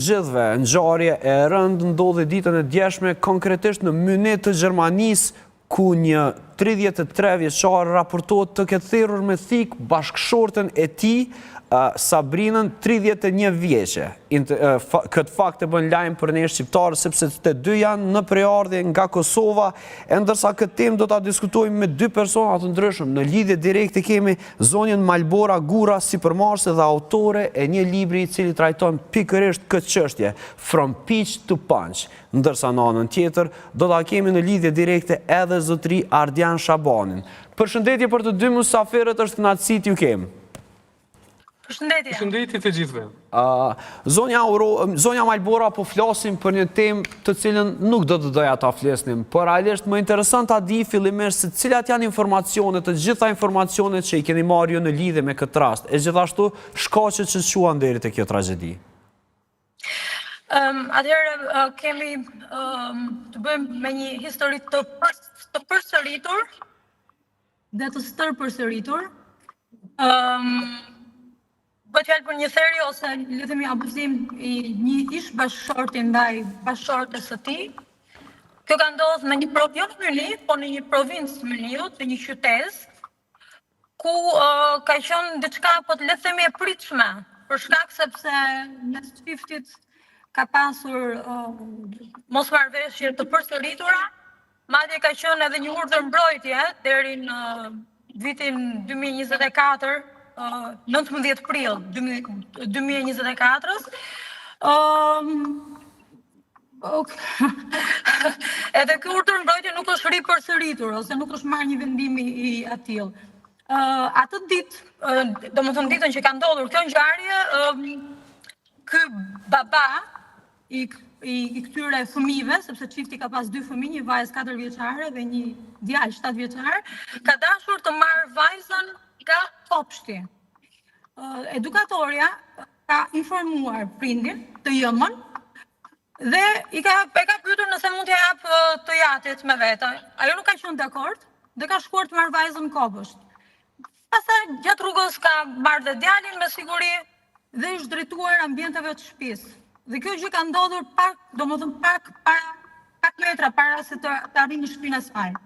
Gjithve, ngjarje e rëndë ndodhi ditën e djeshme konkretisht në Mynet të Gjermanisë, ku një 33 vjeçar raportohet të ketë thirrur me thik bashkëshorten e tij, Sabrinën, 31 vjeçe. Këtë fakt e bën lajm për ne shqiptarë, sepse të dy janë në preardhje nga Kosova, e ndërsa këtë temë do ta diskutojmë me dy persona të ndryshëm. Në lidhje direkte kemi zonjën Malbora Gura, sipërmarrëse dhe autore e një libri i cili trajton pikërisht këtë çështje, From Peach to Punch. Ndërsa në anën tjetër do ta kemi në lidhje direkte edhe zotëri Ardian Shabanin. Përshëndetje për të dy mysafirët, është kënaqësi t'ju kem. Përshëndetje të gjithëve. Zonja Malbora, po flasim për një temë të cilën nuk do të doja ta flisnim, por realisht më intereson ta di fillimisht se cilat janë informacionet, të gjitha informacionet që i keni marrë ju në lidhje me këtë rast, e gjithashtu shkaqet që shuan deri te kjo tragjedi. Atëherë kemi të bëjmë me një histori të përsëritur dhe të stërpërsëritur. Bëhet fjalë për një theri ose le të themi abuzim i një ish bashkëshorti ndaj bashkëshortes së tij. Kjo ka ndodhur në një provins Myni, po në një provincë Myniut, në një qytet, ku ka qenë diçka po le të themi e pritshme, për shkak sepse mes çiftit ka pasur mosmarrëveshje të përsëritura, madje ka qenë edhe një urdhër mbrojtje deri në vitin 2024. 19 prill 2024-ës. Edhe ky urdhër mbrojtje nuk është ripërsëritur ose nuk është marrë një vendim i atill. Atë ditë, domethënë ditën që ka ndodhur kjo ngjarje, ky baba i këtyre fëmijëve, sepse çifti ka pas dy fëmijë, një vajzë 4 vjeçare dhe një djalë 7 vjeçar, ka dashur të marrë vajzën nga kopshti. Edukatorja ka informuar prindin të jëmën dhe e ka pyetur nëse mund t'ja jap të jatit me vete. Ajo nuk ka qenë dakord dhe ka shkuar të marrë vajzën në kopësht. Pastaj gjatë rrugës ka marrë dhe djalin me siguri dhe është drejtuar ambienteve të shtëpisë. Dhe kjo gjë ka ndodhur pak metra para se të arrijë në shtëpinë e saj.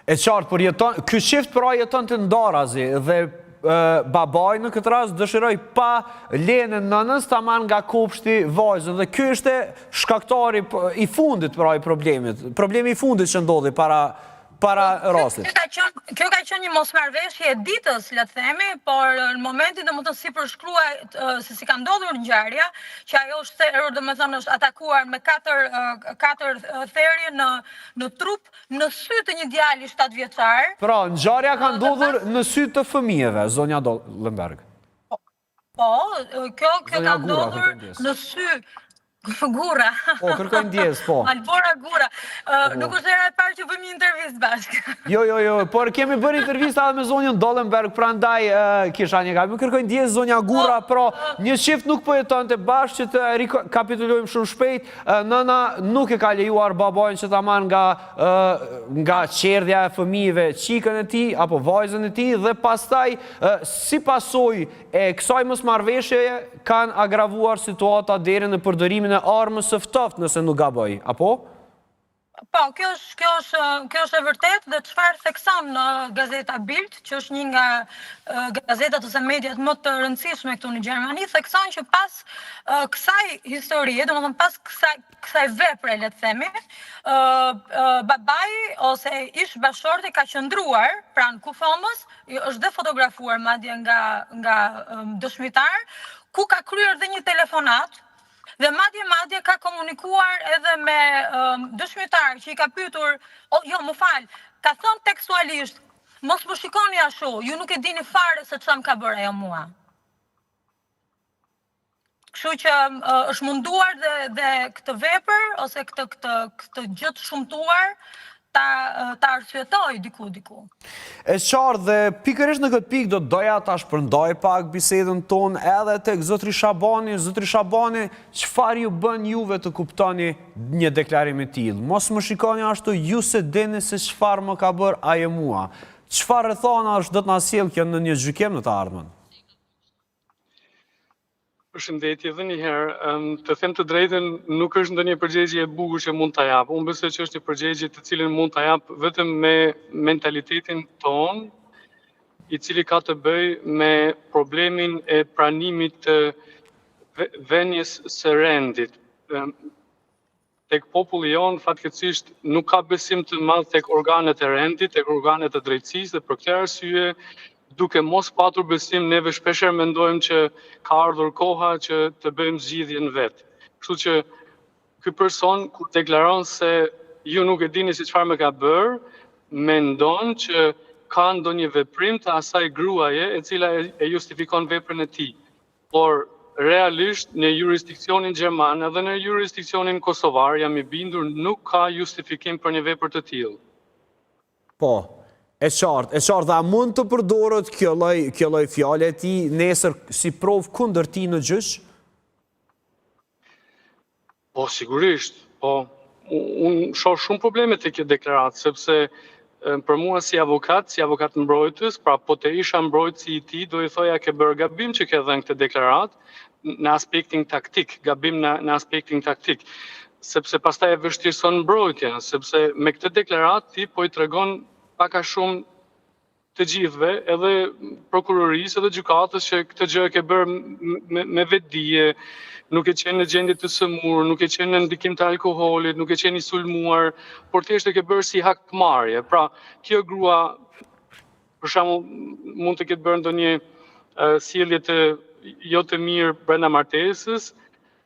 E qartë, por ky çift pra jeton të ndarazi dhe babaj në këtë rast dëshiroj pa lejen e nënës ta marrë nga kopshti vajzën dhe ky ishte shkaktari i fundit pra i problemit. Problemi i fundit që ndodhi para rastit. Kjo ka qenë një mosmarrëveshje e ditës, le të themi, por në momentin domethënë si përshkruaj se si ka ndodhur ngjarja, që ajo është domethënë është atakuar me 4 therrje në trup, në sy të një djali 7 vjeçar. Pra, ngjarja ka ndodhur në sy të fëmijëve, zonja Dollenberg. Po, kjo ka ndodhur në sy Gura. Po, kërkoj ndjes, po. Malbora Gura. Nuk është hera e parë që bëjmë një intervistë bashkë. Jo, por kemi bërë intervista edhe me zonjën Dollenberg, prandaj kisha një gabim. Kërkoj ndjes zonja Gura, pra një çift nuk po jetonte bashkë, që të rikapitulojmë shumë shpejt. Nëna nuk e ka lejuar babajin që ta marrë nga qerdhja e fëmijëve çikën e tij apo vajzën e tij dhe pastaj si pasojë e kësaj mosmarrëveshjeje kanë agravuar situata deri në përdorimin e armës së ftoftë, nëse nuk gaboj, apo? Po, kjo është e vërtet dhe çfarë thekson në gazeta Bild, që është një nga gazetat ose mediat më të rëndësishme këtu në Gjermani, thekson që pas kësaj historie, domethënë pas kësaj vepre, le të themi, babai ose ish bashkëshorti ka qëndruar pranë kufomës, është dhe fotografuar madje nga dëshmitar, ku ka kryer dhe një telefonat. Dhe madje ka komunikuar edhe me dëshmitar që i ka pyetur, jo, më fal, ka thënë tekstualisht, mos më shikoni ashtu, ju nuk e dini fare se çfarë më ka bërë ajo mua. Kështu që është munduar dhe këtë vepër ose këtë gjë të shumtuar ta arsyetoj diku. E qartë dhe pikërisht në këtë pikë do doja ta shpërndaj pak bisedën tonë edhe tek zotri Shabani. Zotri Shabani, çfarë ju bën juve të kuptoni një deklarim i tillë? Mos më shikoni ashtu, ju se dini se çfarë më ka bërë ajo mua. Çfarë rrethana është do të na sjell kjo në një gjykim në të ardhmen? Përshëndetje edhe një herë, të them të drejtën, nuk është ndonjë përgjigje e bukur që mund ta jap. Unë besoj që është një përgjigje të cilën mund ta jap vetëm me mentalitetin ton, i cili ka të bëjë me problemin e pranimit të vënies së rendit. Tek populli jon fatkeqësisht nuk ka besim të madh tek organet e rendit, tek organet e drejtësisë, dhe për këtë arsye, duke mos patur besim, neve shpeshherë mendojmë që ka ardhur koha që të bëjmë zgjidhjen vetë. Kështu që ky person kur deklaron se ju nuk e dini se çfarë më ka bërë, mendon që ka ndonjë veprim të asaj gruaje e cila e justifikon veprën e tij. Por realisht në jurisdikcionin gjerman edhe në jurisdikcionin kosovar jam i bindur nuk ka justifikim për një vepër të tillë. Po, e qartë, a mund të përdorët kjo lloj fjale e tij nesër si provë kundër tij në gjyq? Po, sigurisht, po, unë shoh shumë probleme te kjo deklaratë, sepse për mua si avokat mbrojtës, pra po të isha mbrojtësi i tij, do i thoja ke bërë gabim që ke dhënë këtë deklaratë në aspektin taktik, gabim në aspektin taktik, sepse pastaj e vështirëson mbrojtjen, sepse me këtë deklaratë ti po i tregon pak a shumë të gjithëve, edhe prokurorisë edhe gjykatës, që këtë gjë e ke bërë me vetdije, nuk e qenë në gjendje të sëmurë, nuk e qenë në ndikim të alkoholit, nuk e qenë i sulmuar, por thjesht e ke bërë si hakmarrje. Pra, kjo grua, për shembull, mund të ketë bërë ndonjë sjellje të jo të mirë brenda martesës,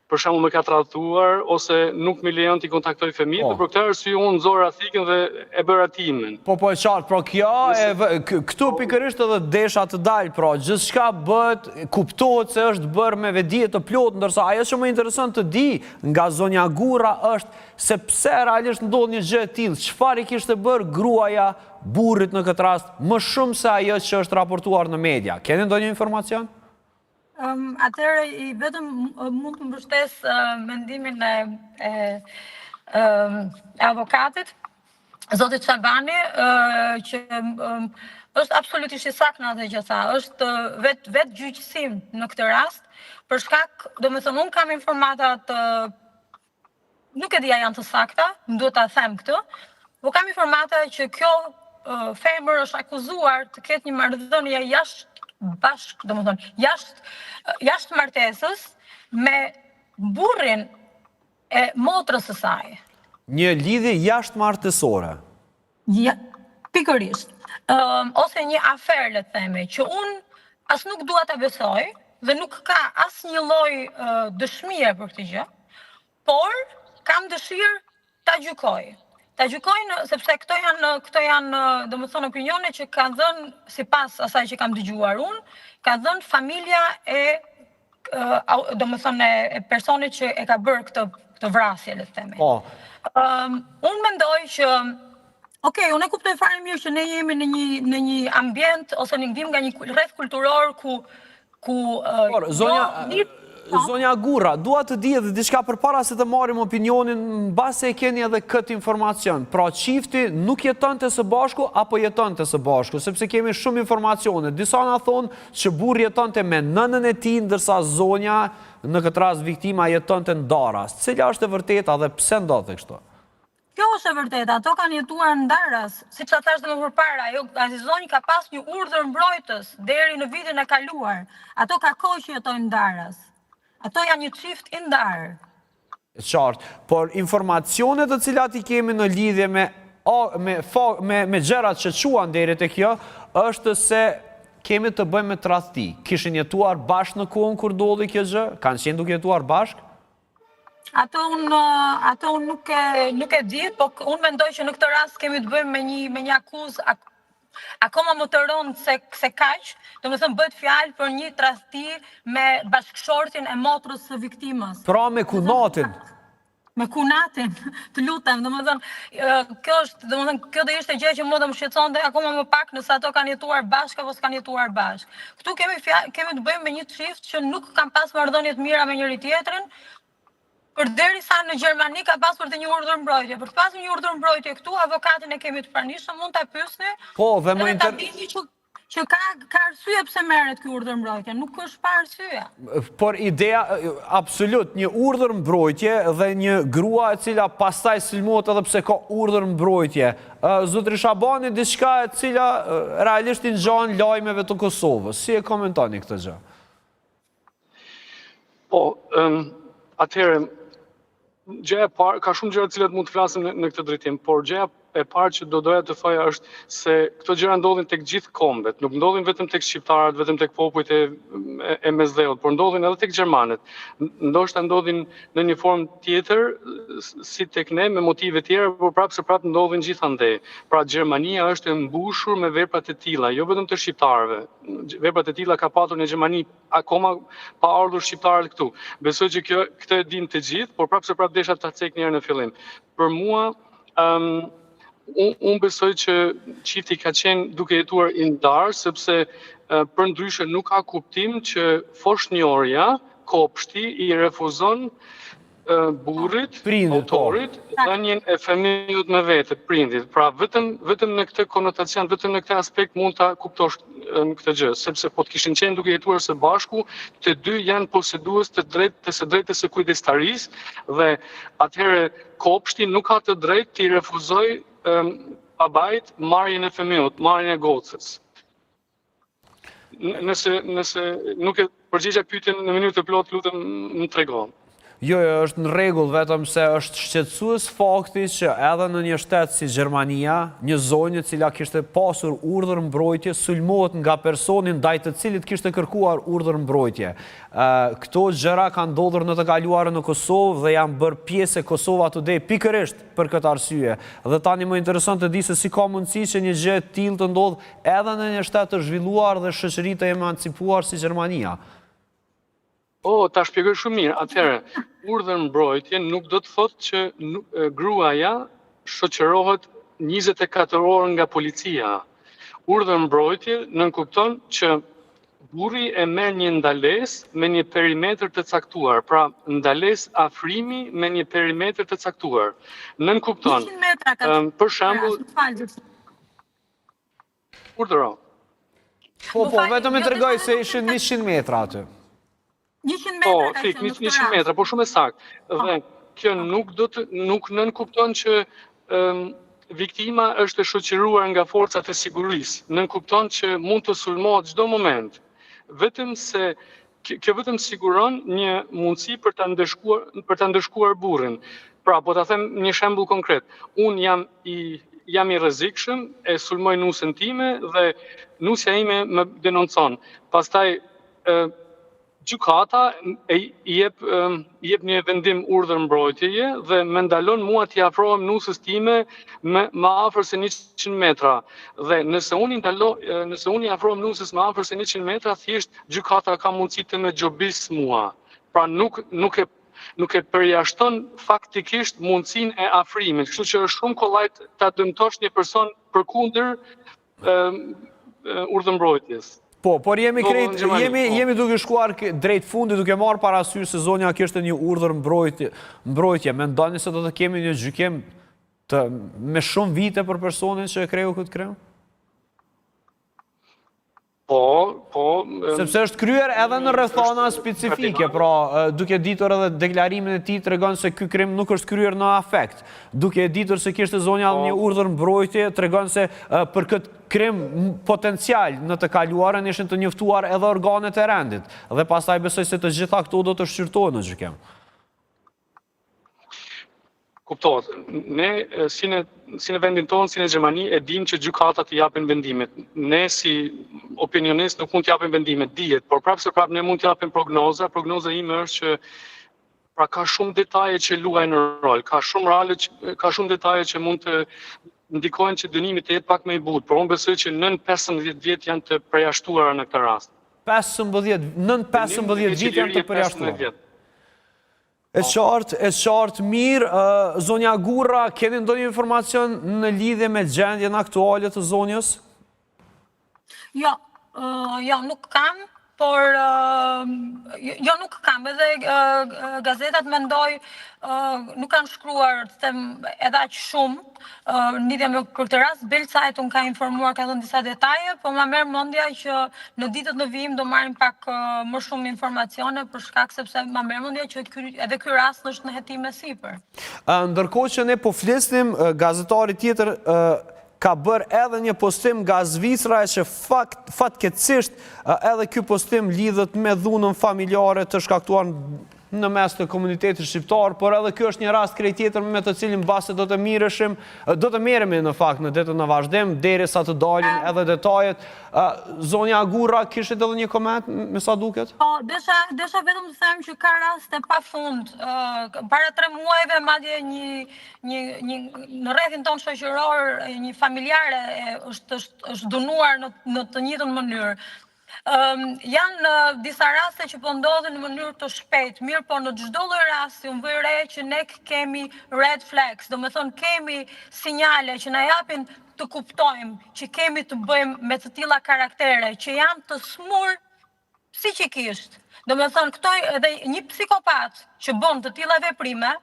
për shembull më ka tradhtuar ose nuk më lejon t'i kontaktoj fëmijët, dhe për këtë arsye unë nxora thikën dhe e bëra timen. Po e qartë, pra kjo këtu pikërisht edhe desha të dalë, pra gjithçka bëhet, kuptohet se është bërë me vetdije të plotë, ndërsa ajo që më intereson të di nga zonja Gurra është se pse realisht ndodh një gjë e tillë, çfarë kishte bërë gruaja burrit në këtë rast, më shumë se ajo që është raportuar në media. Keni ndonjë informacion? Atëherë i vetëm mund të mbështes mendimin e avokatit, zotit Çabani, që është absolutisht i saktë në atë që tha, është vetë gjyqësim në këtë rast, për shkak, domethënë unë kam informatat, nuk e dija janë të sakta, më duhet ta them këtë, po kam informata që kjo femër është akuzuar të ketë një marrëdhënie domethënë jashtë martesës me burrin e motrës së saj. Një lidhje jashtë martesore. Ja, pikërisht. Ose një aferë, le të themi, që unë as nuk dua ta besoj dhe nuk ka asnjë lloj dëshmie për këtë gjë, por kam dëshirë ta gjykoj. Ta gjykojnë sepse këto janë domethënë opinione që ka dhënë, sipas asaj që kam dëgjuar unë, ka dhënë familja e domethënë e personit që e ka bërë këtë vrasje, le të themi. Unë mendoj që unë e kuptoj fare mirë që ne jemi në një ambient ose në ndihmë nga një rreth kulturor ku Zonja Gurra, dua të di edhe diçka përpara se të marrim opinionin, mbase e keni edhe këtë informacion. Pra çifti nuk jetonte së bashku apo jetonte së bashku, sepse kemi shumë informacione. Disa na thonë që burri jetonte me nënën e tij, ndërsa zonja në këtë rast viktima jetonte ndaras. Cila është e vërteta dhe pse ndodhte kështu? Kjo është e vërteta, ato kanë jetuar ndaras, siç ta thash më përpara, ajo zonjë ka pas një urdhër mbrojtës deri në vitin e kaluar. Ato ka kohë që jetojnë ndaras. Ato janë një çift i ndarë. Qartë, por informacionet të cilat i kemi në lidhje me gjërat që quan deri te kjo, është se kemi të bëjmë me tradhti. Kishin jetuar bashkë në kohën kur ndodhi kjo gjë? Kanë qenë duke jetuar bashkë? Ato unë nuk e di, po unë mendoj që në këtë rast kemi të bëjmë me një akuzë akoma më të rëndë se kaq, domethënë bëhet fjalë për një tradhti me bashkëshortin e motrës së viktimës. Pra me kunatin. Me kunatin, të lutem, domethënë kjo do ishte gjë që mua do më shqetësonte akoma më pak nëse ato kanë jetuar bashkë apo s'kanë jetuar bashkë. Ktu kemi të bëjmë me një çift që nuk kanë pas marrëdhënie të mira me njëri tjetrin, përderisa në Gjermani ka pasur të një urdhër mbrojtje. Për të pasur një urdhër mbrojtje këtu, avokatin e kemi të pranishëm, mund ta pyesni. Po, dhe që ka arsye pse merret ky urdhër mbrojtje, nuk është pa arsye. Por ideja, absolut, një urdhër mbrojtje dhe një grua e cila pastaj sulmohet edhe pse ka urdhër mbrojtje. Zotri Shabani, diçka e cila realisht i ngjan lajmeve të Kosovës. Si e komentoni këtë gjë? Po, atëherë, gjëja e parë, ka shumë gjëra të cilat mund të flasim në këtë drejtim, por gjëja e parë që doja të thoja është se këto gjëra ndodhin tek gjithë kombet, nuk ndodhin vetëm tek shqiptarët, vetëm tek popujt e mesdheut, por ndodhin edhe tek gjermanët. Ndoshta ndodhin në një formë tjetër, si tek ne, me motive tjera, por prapë ndodhin gjithandej. Pra Gjermania është e mbushur me vepra të tilla, jo vetëm të shqiptarëve. Veprat e tilla ka patur në Gjermani akoma pa ardhur shqiptarët këtu. Besoj që këtë e dinë të gjithë, por prapë desha ta cek një herë në fillim. Për mua, unë besoj që çifti ka qenë duke jetuar i ndarë, sepse përndryshe nuk ka kuptim që foshnjorja, kopshti, i refuzon burrit, autorit, dhënien e fëmijës me vete, prindit. Pra vetëm në këtë konotacion, vetëm në këtë aspekt mund ta kuptosh këtë gjë, sepse po të kishin qenë duke jetuar së bashku, të dy janë posedues të drejtës së kujdestarisë dhe atëherë kopshti nuk ka të drejtë të refuzoj babait marrjen e fëmijës, marrjen e gocës. Nëse nuk e përgjigja pyetjen në minutë të plot, lutem më tregon. Jo, është në rregull, vetëm se është shqetësues fakti që edhe në një shtet si Gjermania, një zonë e cila kishte pasur urdhër mbrojtje, sulmohet nga personi ndaj të cilit kishte kërkuar urdhër mbrojtje. Këto gjëra kanë ndodhur në të kaluarën në Kosovë dhe janë bërë pjesë e Kosova Today pikërisht për këtë arsye. Dhe tani më intereson të di se si ka mundësi që një gjë e tillë të ndodhë edhe në një shtet të zhvilluar dhe shoqëri të emancipuar si Gjermania. Ta shpjegoj shumë mirë. Atëherë, urdhër mbrojtje nuk do të thotë që gruaja shoqërohet 24 orë nga policia. Urdhër mbrojtje nënkupton që burri e merr një ndalesë me një perimetër të caktuar, pra ndalesë afrimi me një perimetër të caktuar. Nënkupton. Për shembull, urdhëro. Po, vetëm e tregoj se ishin 100 metra aty. 100 metra ka qenë. 100 metra, por shumë e saktë. Dhe kjo nuk nënkupton që viktima është e shoqëruar nga forcat e sigurisë. Nënkupton që mund të sulmohet çdo moment. Vetëm se kjo vetëm siguron një mundësi për ta ndëshkuar burrin. Pra, po ta them një shembull konkret. Un jam i rrezikshëm, e sulmoj nusën time dhe nusja ime më denoncon. Pastaj gjykata i jep një vendim urdhër mbrojtjeje dhe më ndalon mua t'i afrohem nusës time më afër se 100 metra. Dhe nëse unë i afrohem nusës më afër se 100 metra, thjesht gjykata ka mundësi të më gjobis mua. Pra nuk e përjashton faktikisht mundësinë e afrimit. Kështu që është shumë kollaj ta dëmtosh një person përkundër urdhër mbrojtjes. Por jemi duke shkuar drejt fundit, duke marrë parasysh se zonja kishte një urdhër mbrojtje. Mendoni se do të kemi një gjykim me shumë vite për personin që e kreu këtë krim? Po. Sepse është kryer edhe në rrethana specifike, pra duke ditur edhe deklarimin e tij tregon se ky krim nuk është kryer në afekt. Duke ditur se kishte zonja një urdhër mbrojtje, tregon se për këtë krim potencial në të kaluarën ishin të njoftuar edhe organet e rendit. Dhe pastaj besoj se të gjitha këto do të shqyrtohen në gjykim. Kuptohet. Ne, si në vendin tonë, si në Gjermani, e dim që gjykatat i japin vendimet. Ne, si opinionist, nuk mund të japin vendimet, dihet, por prapë ne mund të japin prognoza. Prognoza ime është që pra ka shumë detaje që luajnë rol, ka shumë detaje që mund të ndikojnë që dënimi të jetë pak më i butë, por unë besoj që nën 15 vjet janë të përjashtuara në këtë rast. Nën 15 vjet janë të përjashtuara. E qartë mirë, zonja Gurra, keni ndonjë informacion në lidhje me gjendjen aktuale të zonjës? Jo, nuk kam. por jo nuk kam, edhe gazetat mendoj nuk kanë shkruar edhe aq shumë në lidhje me këtë rast. Bild Zeitung ka informuar, ka dhënë disa detaje, po ma merr mendja që në ditët në vijim do marrim pak më shumë informacione për shkak sepse ma merr mendja që edhe ky rast është në hetim me sipër. Ndërkohë që ne po flisnim, gazetari tjetër ka bërë edhe një postim nga Zvicra që fatkeqësisht edhe ky postim lidhet me dhunën familjare të shkaktuar në mes të komunitetit shqiptar, por edhe kjo është një rast krejt tjetër me të cilin base do të merremi në fakt në ditën e vazhdim, derisa të dalin edhe detajet. Zonja Gurra, kishit edhe një koment me sa duket? Po, desha vetëm të them që ka raste pafund. Para 3 muajve madje në rrethin tonë shoqëror, një familjare është dënuar në të njëjtën mënyrë. Janë disa raste që po ndodhen në mënyrë të shpejtë, mirë po në çdo lloj rasti unë vëj re që ne kemi red flags, do me thonë kemi sinjale që na japin të kuptojmë që kemi të bëjmë me të tilla karaktere që janë të smur psiqikisht. Do me thonë këto edhe një psikopat që bën të tilla veprime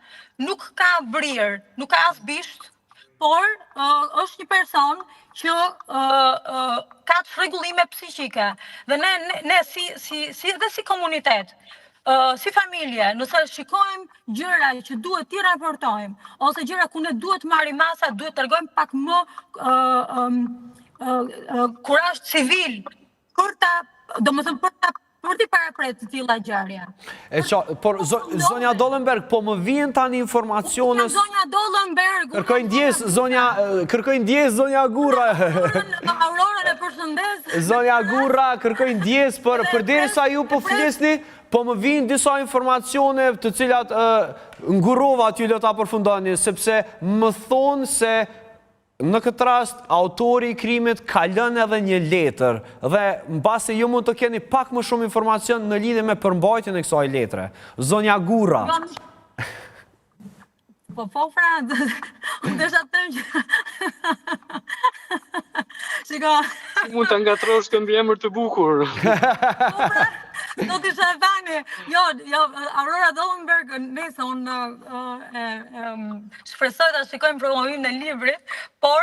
nuk ka brirë, nuk ka as bisht, por është një person që ka çrregullime psiqike. Dhe ne si komunitet, si familje, nëse shikojmë gjëra që duhet t'i raportojmë, ose gjëra ku ne duhet marrim masa, duhet t'tregojmë pak më kurazh civil për t'i parapret të tilla gjëra. Por zonja Dollenberg, po më vjen tani informaciones. Zonja Dollenberg. Kërkoj ndjes zonja Gurra. Aurorën e përshëndes. Zonja Gurra, kërkoj ndjes, përderisa ju po flisni, po më vijnë disa informacione të cilat ngurova t'ju le ta përfundoni, sepse më thonë se në këtë rast, autori i krimit ka lënë edhe një letër dhe mbase ju mund të keni pak më shumë informacion në lidhje me përmbajtjen e kësaj letre. Zonja Gurra. Po, fra, desha të them që... Shiko... Mund të ngatrosh të mbiemër të bukur. Po, fra, do t'i shafani. Jo, Aurora Dollenberg, nëse unë shpresoj të shikojmë promovimin e librit, por,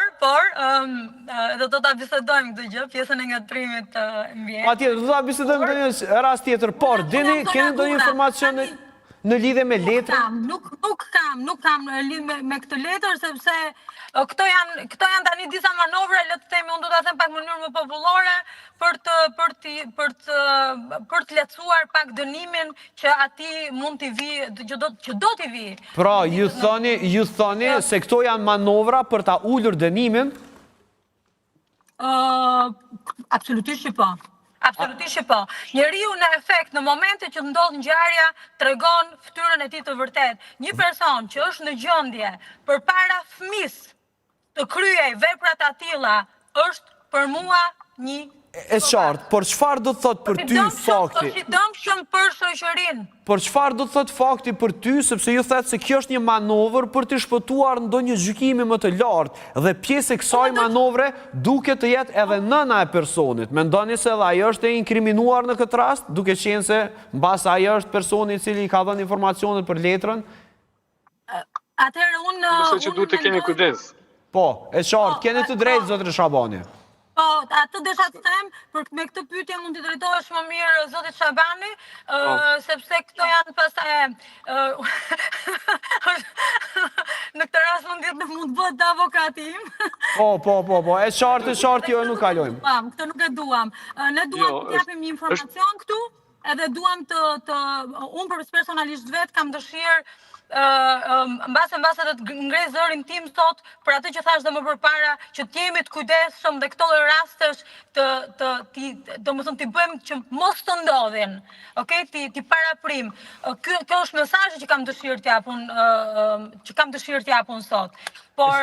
edhe do t'a bisedojmë këtë gjë, pjesën e ngatrimit të mbiemrit. Patjetër, do t'a bisedojmë në një rast tjetër, por, dini, keni ndonjë informacion në lidhje me letrën? Nuk kam në lidhje me këtë letër, sepse këto janë tani disa manovra, le të themi, unë do ta them pak në mënyrë më popullore, për të lehtësuar pak dënimin që ati mund t'i vi, që do t'i vi. Pra, ju thoni se këto janë manovra për ta ulur dënimin? Absolutisht që po. Absolutisht që po. Njeriu në efekt, në momente që ndodh ngjarja, tregon fytyrën e tij të vërtet. Një person që është në gjendje përpara fëmisë të kryej vepra të tilla është për mua një E qartë, por çfarë do të thotë për ty fakti? Është i dëmshëm për shoqërinë. Por çfarë do të thotë fakti për ty, sepse ju thatë se kjo është një manovër për të shpëtuar ndonjë gjykimi më të lartë dhe pjesë e kësaj manovre duket të jetë edhe nëna e personit. Mendoni se edhe ajo është e inkriminuar në këtë rast, duke qenë se mbas ajo është personi i cili ka dhënë informacionet për letrën? Atëherë unë Besoj që duhet të keni kujdes. Po, e qartë, keni të drejtë zotri Shabani. Po, atë desha të them, për me këtë pyetje mund t'i drejtohesh më mirë zotit Shabani, sepse këto janë pastaj në këtë rast mund bëhet të avokatim. Po, e qartë, jo, nuk kalojmë. Këtë nuk e duam. Ne duam të japim një informacion këtu, edhe duam unë personalisht vetë kam dëshirë mbase të ngrej zërin tim sot për atë që thash dhe më përpara, që t'jemi të kujdesshëm dhe këto rastesh domethënë t'i bëjmë që mos të ndodhin, okay? T'i paraprim. Kjo është mesazhi që kam dëshirë t'japun sot. Por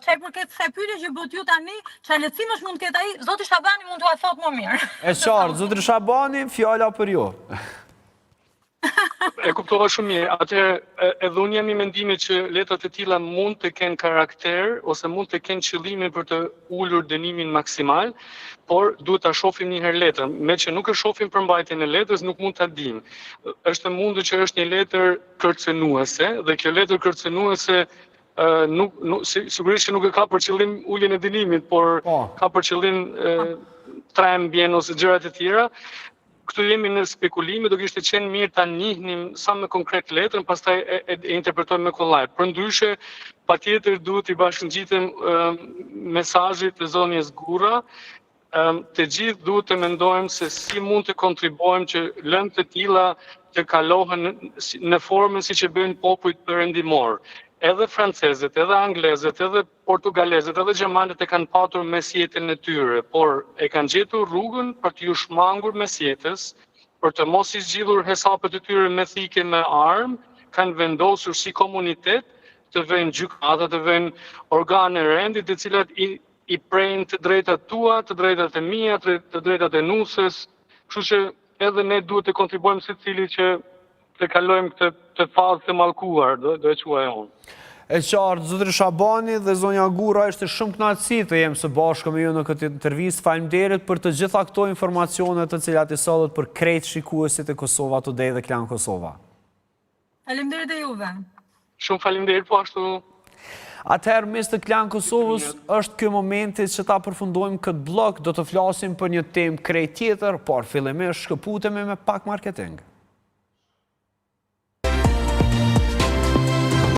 çaj përket kësaj pyetje që bëhet ju tani, çfarë lehtësimesh mund të ketë ai, zoti Shabani mund t'ua thotë më mirë. E qartë, zotri Shabani, fjala për ju. E kuptova shumë mirë. Atëherë edhe unë jam i mendimit që letrat e tilla mund të kenë karakter ose mund të kenë qëllimin për të ulur dënimin maksimal, por duhet ta shohim një herë letrën. Me që nuk e shohim përmbajtjen e letrës, nuk mund ta dimë. Është e mundur që është një letër kërcënuese dhe kjo letër kërcënuese sigurisht që nuk e ka për qëllim uljen e dënimit, por ka për qëllim trembjen ose gjërat e tjera. Këtu jemi në spekulime, do kishte qenë mirë ta njihnim sa më konkret letrën, pastaj e interpretojmë me kollaj. Përndryshe, patjetër duhet i bashkëngjitem mesazhit të zonjës Gurra. Të gjithë duhet të mendojmë se si mund të kontribuojmë që lëndë të tilla të kalohen në formën siç e bëjnë popujt perëndimor. Edhe francezët, edhe anglezët, edhe portugalezët, edhe gjermanët e kanë patur mesjetën e tyre, por e kanë gjetur rrugën për t'ju shmangur mesjetës, për të mos i zgjidhur hesapet e tyre me thike me armë, kanë vendosur si komunitet të vënë gjykata, të vënë organe rendit, të cilat i prejnë të drejtat tua, të drejtat e mia, të drejtat e nusës, kështu që edhe ne duhet të kontribuojmë secili që të kalojmë këtë fazë të mallkuar, do e quaj unë. E qartë, zotëri Shabani dhe zonja Gurra, ishte shumë kënaqësi të jem së bashku me ju në këtë intervistë. Faleminderit për të gjitha këto informacione të cilat i sollet për krejt shikuesit e Kosova Today dhe Klan Kosova. Faleminderit e juve. Shumë faleminderit po ashtu. Atëherë, mes të Klan Kosovës, është ky momenti që ta përfundojmë këtë blok, do të flasim për një temë krejt tjetër, por fillimisht shkëputemi me pak marketing.